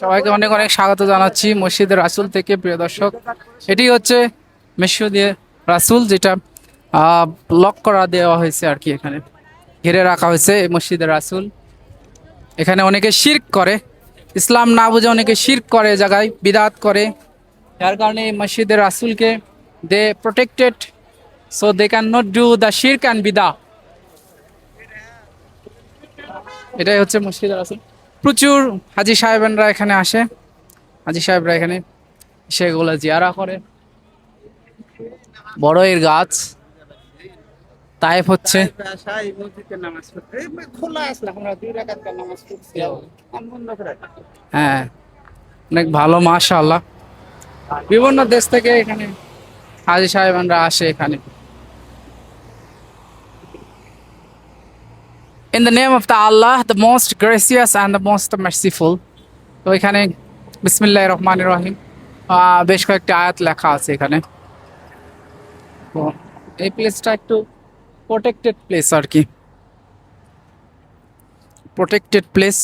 সবাইকে অনেক অনেক স্বাগত জানাচ্ছি মসজিদে রাসূল থেকে। প্রিয় দর্শক, এটি হচ্ছে মসজিদে রাসূল, যেটা লক করা দেওয়া হয়েছে আর কি। এখানে ঘিরে রাখা হয়েছে এই মসজিদে রাসূল। এখানে অনেকে শিরক করে, ইসলাম না বুঝে অনেকে শিরক করে, এই জায়গায় বিদআত করে। যার কারণে এই মসজিদে রাসূলকে they protected, so they can not do the শিরক অ্যান্ড বিদা। এটাই হচ্ছে মসজিদে রাসূল। প্রচুর হাজি সাহেবেনরা এখানে আসে, হাজি সাহেবরা এখানে সেগুলো জিয়ারা করে। বড় এর গাছ, তাইফ হচ্ছে। হ্যাঁ, অনেক ভালো, মাশাআল্লাহ। বিভিন্ন দেশ থেকে এখানে হাজি সাহেবানরা আসে এখানে। In the name of the Allah, the most gracious and the most merciful. তো এখানে বিসমিল্লাহির রহমানির রহিম বেশ কয়েকটি আয়াত লেখা আছে এখানে। তো এই প্লেসটা একটু প্রোটেক্টেড প্লেস আর কি, প্রোটেক্টেড প্লেস।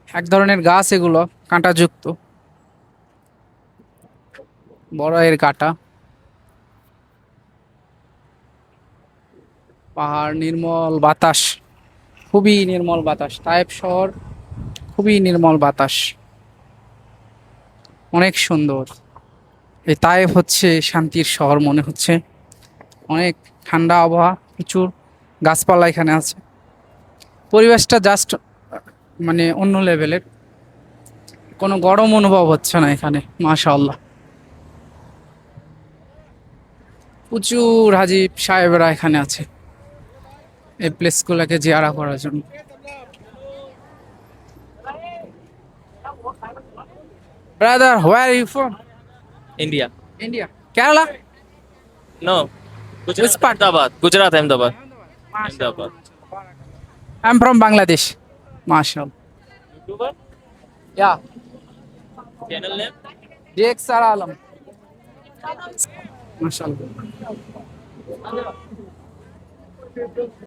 এক ধরনের গাছ এগুলো, কাঁটাযুক্ত, বড় এর কাঁটা। পাহাড়, নির্মল বাতাস, খুবই নির্মল বাতাস। তায়েব শহর, খুবই নির্মল বাতাস, অনেক সুন্দর। এই তায়েব হচ্ছে শান্তির শহর মনে হচ্ছে। অনেক ঠান্ডা আবহাওয়া, প্রচুর গাছপালা এখানে আছে। পরিবেশটা জাস্ট মানে অন্য লেভেলের, কোনো গরম অনুভব হচ্ছে না এখানে, মাশাআল্লাহ। প্রচুর হাজি সাহেবরা এখানে আছে এই প্লেসগুলোকে জিয়ারা করার জন্য। Brother, where are you from? India. India, Kerala? No. Gujarat. Which part? Ahmedabad. Gujarat, Ahmedabad. মাশাআল্লাহ। Ahmedabad. I'm from Bangladesh. মাশাআল্লাহ। YouTuber? Yeah, Channel name? DXR Alam. মাশাআল্লাহ।